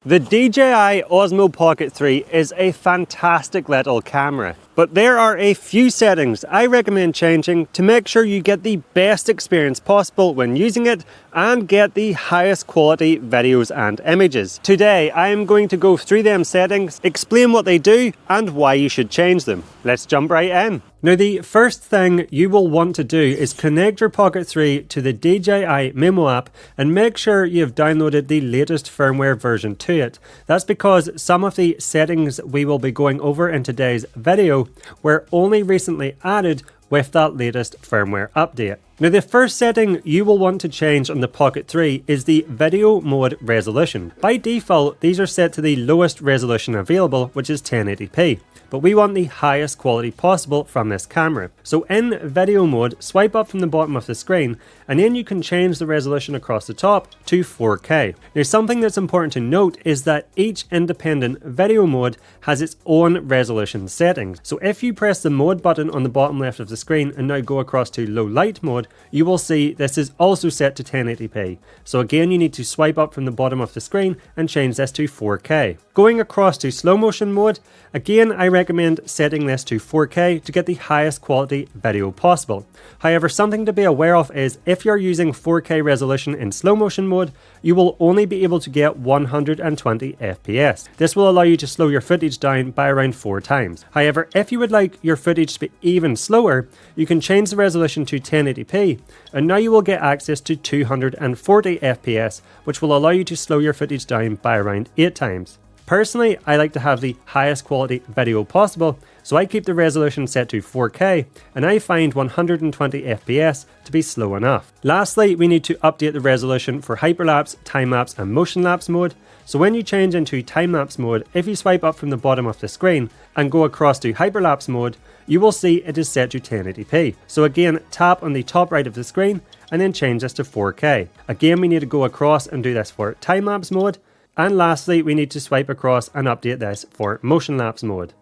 The DJI Osmo Pocket 3 is a fantastic little camera, but there are a few settings I recommend changing to make sure you get the best experience possible when using it and get the highest quality videos and images. Today I am going to go through them settings, explain what they do and why you should change them. Let's jump right in. Now, the first thing you will want to do is connect your Pocket 3 to the DJI Memo app and make sure you have downloaded the latest firmware version to it. That's because some of the settings we will be going over in today's video were only recently added with that latest firmware update. Now, the first setting you will want to change on the Pocket 3 is the video mode resolution. By default, these are set to the lowest resolution available, which is 1080p. But we want the highest quality possible from this camera. So in video mode, swipe up from the bottom of the screen and then you can change the resolution across the top to 4K. Now, something that's important to note is that each independent video mode has its own resolution settings. So if you press the mode button on the bottom left of the screen and now go across to low light mode, you will see this is also set to 1080p. So again, you need to swipe up from the bottom of the screen and change this to 4K. Going across to slow motion mode, again, I recommend setting this to 4K to get the highest quality video possible. However, something to be aware of is if you're using 4K resolution in slow motion mode, you will only be able to get 120 FPS. This will allow you to slow your footage down by around 4 times. However, if you would like your footage to be even slower, you can change the resolution to 1080p, and now you will get access to 240 FPS, which will allow you to slow your footage down by around 8 times. Personally, I like to have the highest quality video possible, so I keep the resolution set to 4K, and I find 120 FPS to be slow enough. Lastly, we need to update the resolution for hyperlapse, time-lapse and motion-lapse mode. So when you change into time-lapse mode, if you swipe up from the bottom of the screen and go across to hyperlapse mode, you will see it is set to 1080p. So again, tap on the top right of the screen and then change this to 4K. Again, we need to go across and do this for time-lapse mode. And lastly, we need to swipe across and update this for motion lapse mode.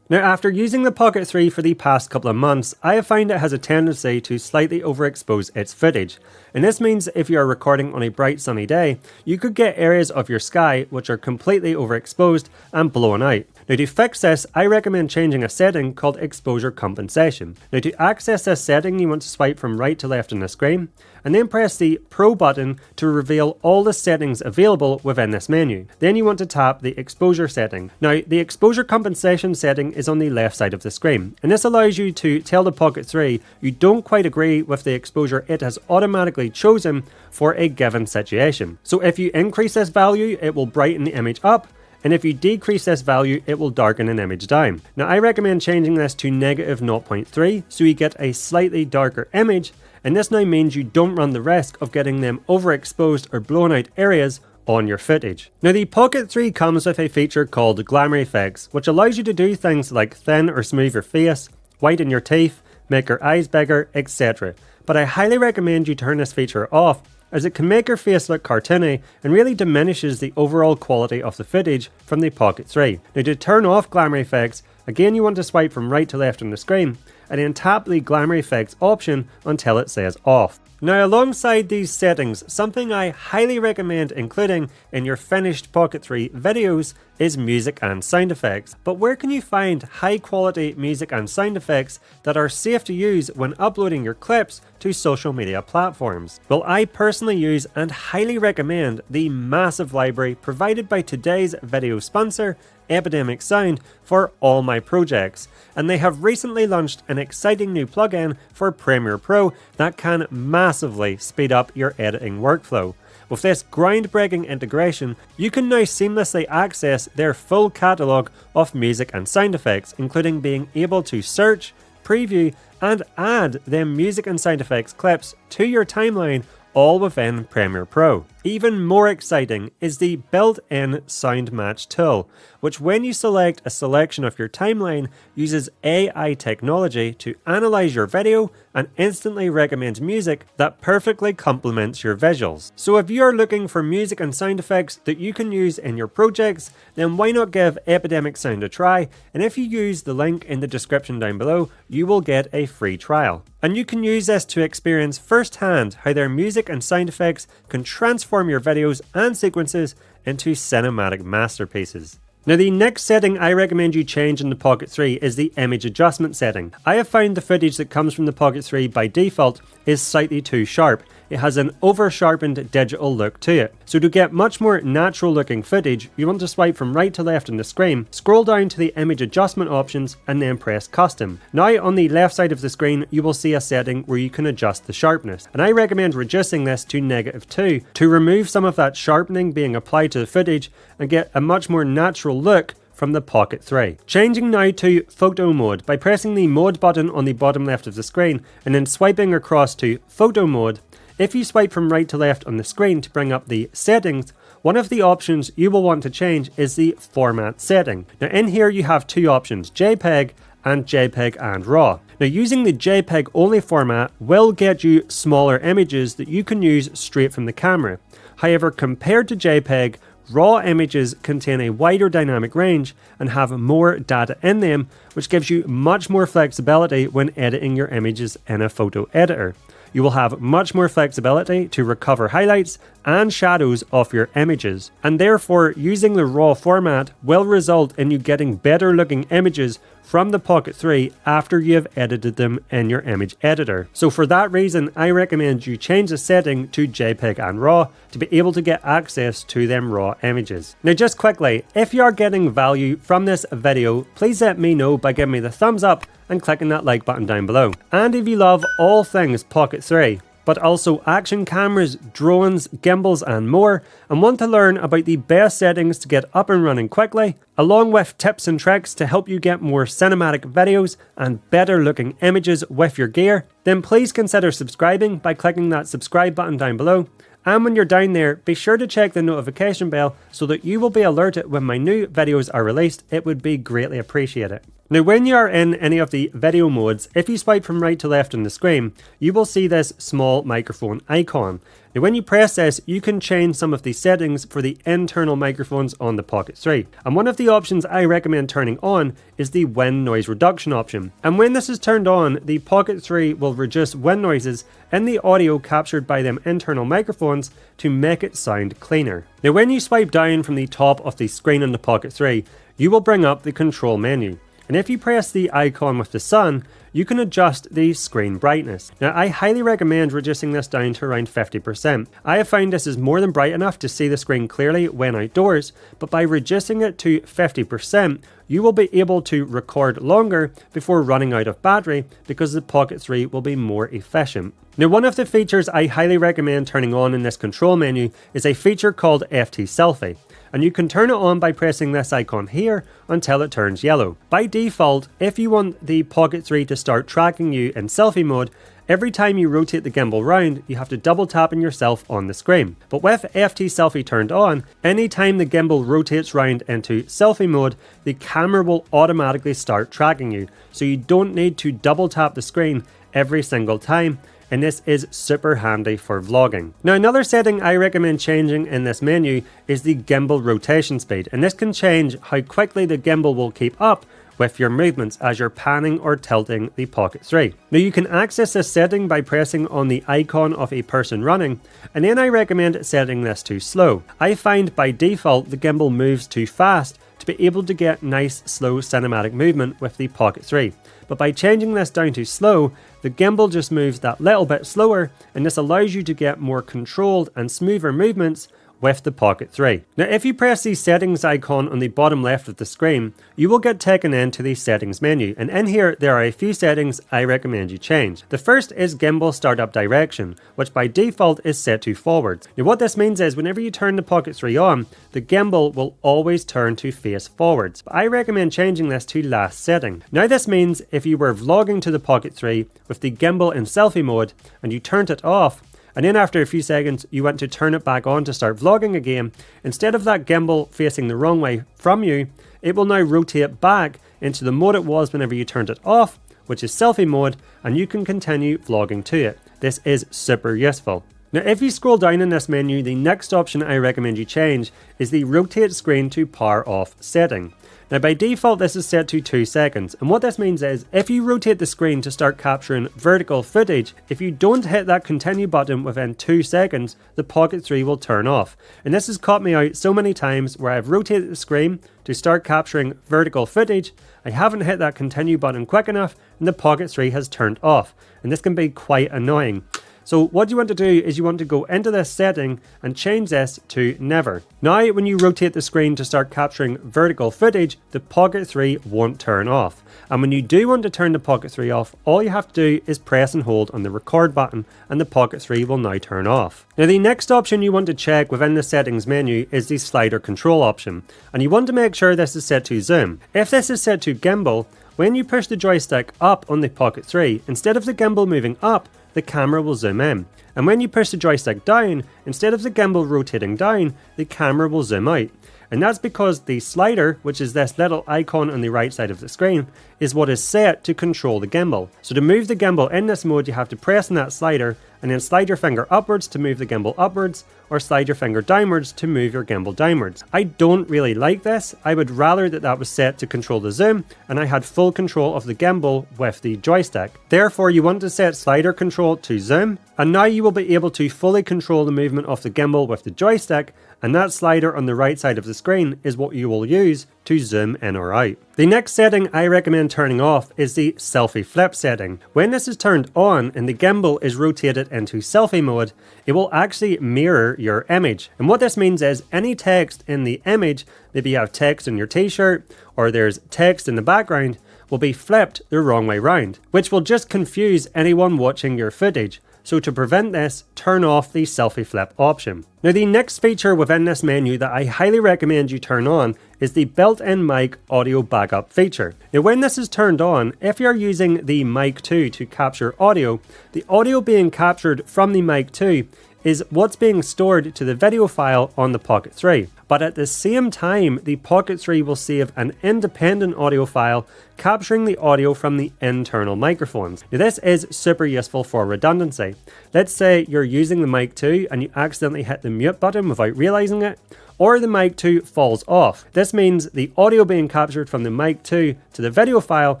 Now, after using the Pocket 3 for the past couple of months, I have found it has a tendency to slightly overexpose its footage. And this means if you are recording on a bright sunny day, you could get areas of your sky which are completely overexposed and blown out. Now, to fix this, I recommend changing a setting called exposure compensation. Now, to access this setting, you want to swipe from right to left on the screen and then press the Pro button to reveal all the settings available within this menu. Then you want to tap the exposure setting. Now, the exposure compensation setting is on the left side of the screen, and this allows you to tell the Pocket 3 you don't quite agree with the exposure it has automatically chosen for a given situation. So if you increase this value, it will brighten the image up, and if you decrease this value, it will darken an image down. Now, I recommend changing this to negative 0.3 so you get a slightly darker image, and this now means you don't run the risk of getting them overexposed or blown out areas on your footage. Now, the Pocket 3 comes with a feature called Glamour Effects, which allows you to do things like thin or smooth your face, whiten your teeth, make your eyes bigger, etc. But I highly recommend you turn this feature off, as it can make your face look cartoony and really diminishes the overall quality of the footage from the Pocket 3. Now, to turn off Glamour Effects, again you want to swipe from right to left on the screen and then tap the Glamour Effects option until it says off. Now, alongside these settings, something I highly recommend including in your finished Pocket 3 videos is music and sound effects. But where can you find high quality music and sound effects that are safe to use when uploading your clips to social media platforms? Well, I personally use and highly recommend the massive library provided by today's video sponsor, Epidemic Sound, for all my projects, and they have recently launched an exciting new plugin for Premiere Pro that can massively speed up your editing workflow. With this groundbreaking integration, you can now seamlessly access their full catalogue of music and sound effects, including being able to search, preview and add them music and sound effects clips to your timeline, all within Premiere Pro. Even more exciting is the built-in Sound Match tool, which when you select a selection of your timeline, uses AI technology to analyze your video and instantly recommends music that perfectly complements your visuals. So if you are looking for music and sound effects that you can use in your projects, then why not give Epidemic Sound a try, and if you use the link in the description down below, you will get a free trial. And you can use this to experience firsthand how their music and sound effects can transform your videos and sequences into cinematic masterpieces. Now the next setting I recommend you change in the Pocket 3 is the image adjustment setting. I have found the footage that comes from the Pocket 3 by default is slightly too sharp. It has an over-sharpened digital look to it. So to get much more natural looking footage, you want to swipe from right to left on the screen, scroll down to the image adjustment options and then press custom. Now on the left side of the screen you will see a setting where you can adjust the sharpness, and I recommend reducing this to -2 to remove some of that sharpening being applied to the footage and get a much more natural look from the Pocket 3. Changing now to photo mode by pressing the mode button on the bottom left of the screen and then swiping across to photo mode. If you swipe from right to left on the screen to bring up the settings, one of the options you will want to change is the format setting. Now in here you have two options, JPEG and RAW. Now using the JPEG only format will get you smaller images that you can use straight from the camera. However, compared to JPEG, RAW images contain a wider dynamic range and have more data in them, which gives you much more flexibility when editing your images in a photo editor. You will have much more flexibility to recover highlights and shadows of your images, and therefore using the RAW format will result in you getting better looking images from the Pocket 3 after you have edited them in your image editor. So for that reason, I recommend you change the setting to JPEG and RAW to be able to get access to them RAW images. Now just quickly, if you are getting value from this video, please let me know by giving me the thumbs up and clicking that like button down below. And if you love all things Pocket 3, but also action cameras, drones, gimbals and more, and want to learn about the best settings to get up and running quickly, along with tips and tricks to help you get more cinematic videos and better looking images with your gear, then please consider subscribing by clicking that subscribe button down below. And when you're down there, be sure to check the notification bell so that you will be alerted when my new videos are released. It would be greatly appreciated. Now when you are in any of the video modes, if you swipe from right to left on the screen, you will see this small microphone icon. Now when you press this, you can change some of the settings for the internal microphones on the Pocket 3. And one of the options I recommend turning on is the wind noise reduction option. And when this is turned on, the Pocket 3 will reduce wind noises in the audio captured by them internal microphones to make it sound cleaner. Now when you swipe down from the top of the screen on the Pocket 3, you will bring up the control menu. And if you press the icon with the sun, you can adjust the screen brightness. Now I highly recommend reducing this down to around 50%. I have found this is more than bright enough to see the screen clearly when outdoors, but by reducing it to 50%, you will be able to record longer before running out of battery because the Pocket 3 will be more efficient. Now one of the features I highly recommend turning on in this control menu is a feature called FT Selfie. And you can turn it on by pressing this icon here until it turns yellow. By default, if you want the Pocket 3 to start tracking you in selfie mode, every time you rotate the gimbal round, you have to double tap on yourself on the screen. But with FT Selfie turned on, anytime the gimbal rotates round into selfie mode, the camera will automatically start tracking you. So you don't need to double tap the screen every single time. And this is super handy for vlogging. Now another setting I recommend changing in this menu is the gimbal rotation speed, and this can change how quickly the gimbal will keep up with your movements as you're panning or tilting the Pocket 3. Now you can access this setting by pressing on the icon of a person running, and then I recommend setting this to slow. I find by default the gimbal moves too fast to be able to get nice slow cinematic movement with the Pocket 3. But by changing this down to slow, the gimbal just moves that little bit slower, and this allows you to get more controlled and smoother movements with the Pocket 3. Now if you press the settings icon on the bottom left of the screen, you will get taken into the settings menu, and in here there are a few settings I recommend you change. The first is gimbal startup direction, which by default is set to forwards. Now what this means is whenever you turn the Pocket 3 on, the gimbal will always turn to face forwards. But I recommend changing this to last setting. Now this means if you were vlogging to the Pocket 3 with the gimbal in selfie mode and you turned it off, and then after a few seconds you went to turn it back on to start vlogging again, instead of that gimbal facing the wrong way from you, it will now rotate back into the mode it was whenever you turned it off, which is selfie mode, and you can continue vlogging to it. This is super useful. Now if you scroll down in this menu, the next option I recommend you change is the rotate screen to power off setting. Now by default this is set to 2 seconds, and what this means is if you rotate the screen to start capturing vertical footage, if you don't hit that continue button within 2 seconds, the Pocket 3 will turn off. And this has caught me out so many times where I've rotated the screen to start capturing vertical footage, I haven't hit that continue button quick enough and the Pocket 3 has turned off, and this can be quite annoying. So what you want to do is you want to go into this setting and change this to never. Now when you rotate the screen to start capturing vertical footage, the Pocket 3 won't turn off. And when you do want to turn the Pocket 3 off, all you have to do is press and hold on the record button and the Pocket 3 will now turn off. Now the next option you want to check within the settings menu is the slider control option, and you want to make sure this is set to zoom. If this is set to gimbal, when you push the joystick up on the Pocket 3, instead of the gimbal moving up, the camera will zoom in. And when you push the joystick down, instead of the gimbal rotating down, the camera will zoom out. And that's because the slider, which is this little icon on the right side of the screen, is what is set to control the gimbal. So to move the gimbal in this mode, you have to press on that slider and then slide your finger upwards to move the gimbal upwards, or slide your finger downwards to move your gimbal downwards. I don't really like this. I would rather that was set to control the zoom and I had full control of the gimbal with the joystick. Therefore you want to set slider control to zoom, and now you will be able to fully control the movement of the gimbal with the joystick, and that slider on the right side of the screen is what you will use to zoom in or out. The next setting I recommend turning off is the selfie flip setting. When this is turned on and the gimbal is rotated into selfie mode, it will actually mirror your image. And what this means is any text in the image, maybe you have text on your t-shirt or there's text in the background, will be flipped the wrong way round, which will just confuse anyone watching your footage. So to prevent this, turn off the selfie flip option. Now the next feature within this menu that I highly recommend you turn on is the built-in mic audio backup feature. Now when this is turned on, if you're using the Mic 2 to capture audio, the audio being captured from the Mic 2 is what's being stored to the video file on the Pocket 3. But at the same time, the Pocket 3 will save an independent audio file capturing the audio from the internal microphones. Now this is super useful for redundancy. Let's say you're using the Mic 2 and you accidentally hit the mute button without realizing it, or the Mic 2 falls off. This means the audio being captured from the Mic 2 to the video file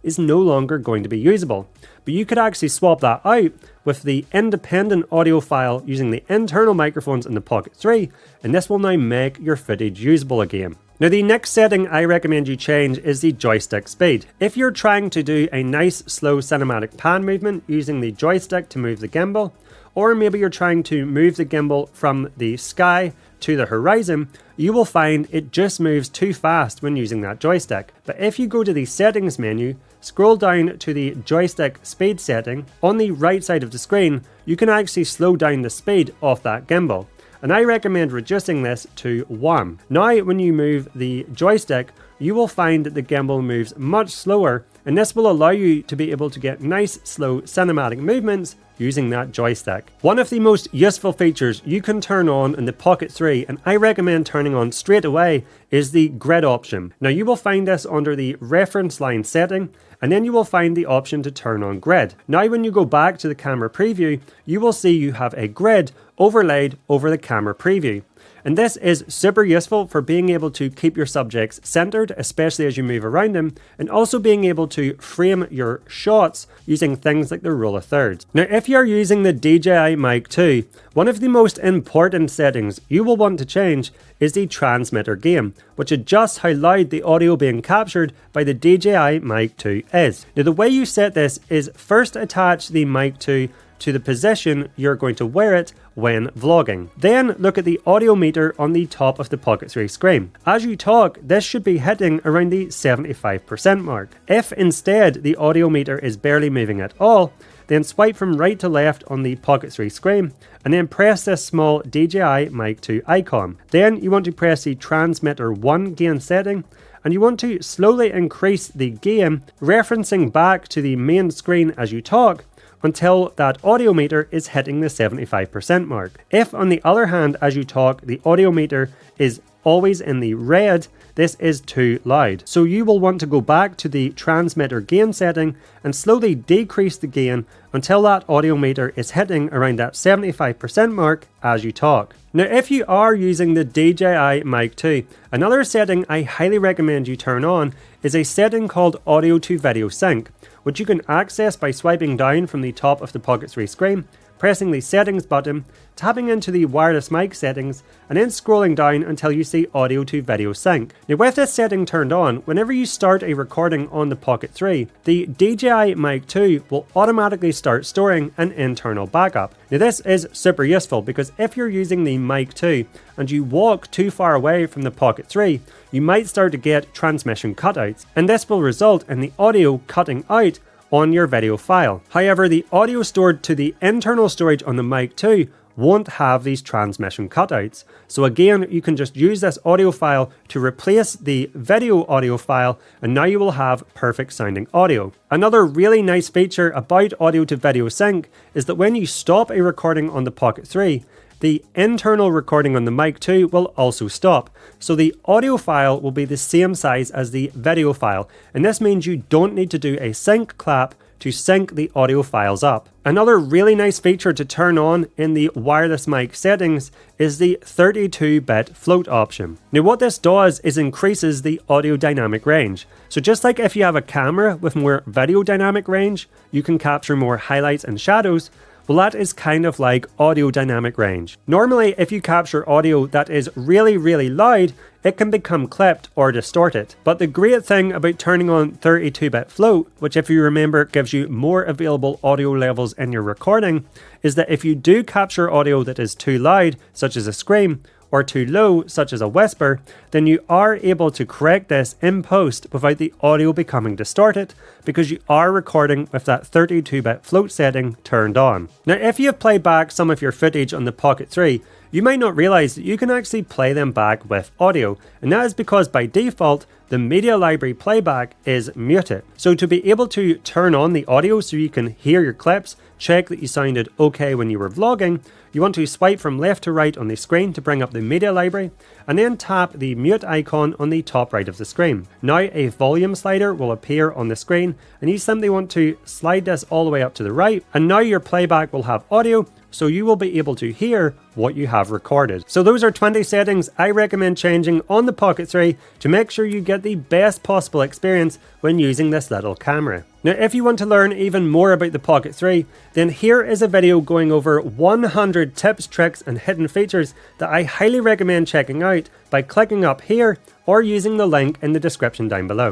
is no longer going to be usable. But you could actually swap that out with the independent audio file using the internal microphones in the Pocket 3, and this will now make your footage usable again. Now the next setting I recommend you change is the joystick speed. If you're trying to do a nice slow cinematic pan movement using the joystick to move the gimbal, or maybe you're trying to move the gimbal from the sky to the horizon, you will find it just moves too fast when using that joystick. But if you go to the settings menu, scroll down to the joystick speed setting, on the right side of the screen, you can actually slow down the speed of that gimbal. And I recommend reducing this to 1. Now when you move the joystick, you will find that the gimbal moves much slower, and this will allow you to be able to get nice slow cinematic movements using that joystick. One of the most useful features you can turn on in the Pocket 3, and I recommend turning on straight away, is the grid option. Now you will find this under the reference line setting, and then you will find the option to turn on grid. Now when you go back to the camera preview, you will see you have a grid overlaid over the camera preview. And this is super useful for being able to keep your subjects centered, especially as you move around them, and also being able to frame your shots using things like the rule of thirds. Now, if you're using the DJI Mic 2, one of the most important settings you will want to change is the transmitter gain, which adjusts how loud the audio being captured by the DJI Mic 2 is. Now, the way you set this is first attach the Mic 2 to the position you're going to wear it when vlogging. Then look at the audio meter on the top of the Pocket 3 screen. As you talk, this should be hitting around the 75% mark. If instead the audio meter is barely moving at all, then swipe from right to left on the Pocket 3 screen and then press this small DJI Mic 2 icon. Then you want to press the transmitter 1 gain setting, and you want to slowly increase the gain, referencing back to the main screen as you talk, until that audio meter is hitting the 75% mark. If on the other hand, as you talk, the audio meter is always in the red, this is too loud. So you will want to go back to the transmitter gain setting and slowly decrease the gain until that audio meter is hitting around that 75% mark as you talk. Now, if you are using the DJI Mic 2, another setting I highly recommend you turn on is a setting called Audio to Video Sync, which you can access by swiping down from the top of the Pocket 3 screen, pressing the settings button, tapping into the wireless mic settings, and then scrolling down until you see Audio to Video Sync. Now, with this setting turned on, whenever you start a recording on the Pocket 3, the DJI Mic 2 will automatically start storing an internal backup. Now, this is super useful because if you're using the Mic 2 and you walk too far away from the Pocket 3, you might start to get transmission cutouts, and this will result in the audio cutting out on your video file. However, the audio stored to the internal storage on the Mic 2 won't have these transmission cutouts. So again, you can just use this audio file to replace the video audio file, and now you will have perfect sounding audio. Another really nice feature about Audio to Video Sync is that when you stop a recording on the Pocket 3, the internal recording on the Mic 2 will also stop. So the audio file will be the same size as the video file, and this means you don't need to do a sync clap to sync the audio files up. Another really nice feature to turn on in the wireless mic settings is the 32-bit float option. Now, what this does is increases the audio dynamic range. So just like if you have a camera with more video dynamic range, you can capture more highlights and shadows. Well, that is kind of like audio dynamic range. Normally, if you capture audio that is really, really loud, it can become clipped or distorted. But the great thing about turning on 32-bit float, which if you remember gives you more available audio levels in your recording, is that if you do capture audio that is too loud, such as a scream, or too low, such as a whisper, then you are able to correct this in post without the audio becoming distorted, because you are recording with that 32-bit float setting turned on. Now, if you have played back some of your footage on the Pocket 3, you might not realize that you can actually play them back with audio, and that is because by default, the media library playback is muted. So to be able to turn on the audio so you can hear your clips, check that you sounded okay when you were vlogging, you want to swipe from left to right on the screen to bring up the media library, and then tap the mute icon on the top right of the screen. Now a volume slider will appear on the screen, and you simply want to slide this all the way up to the right, and now your playback will have audio, so you will be able to hear what you have recorded. So those are 20 settings I recommend changing on the Pocket 3 to make sure you get the best possible experience when using this little camera. Now, if you want to learn even more about the Pocket 3, then here is a video going over 100 tips, tricks, and hidden features that I highly recommend checking out by clicking up here or using the link in the description down below.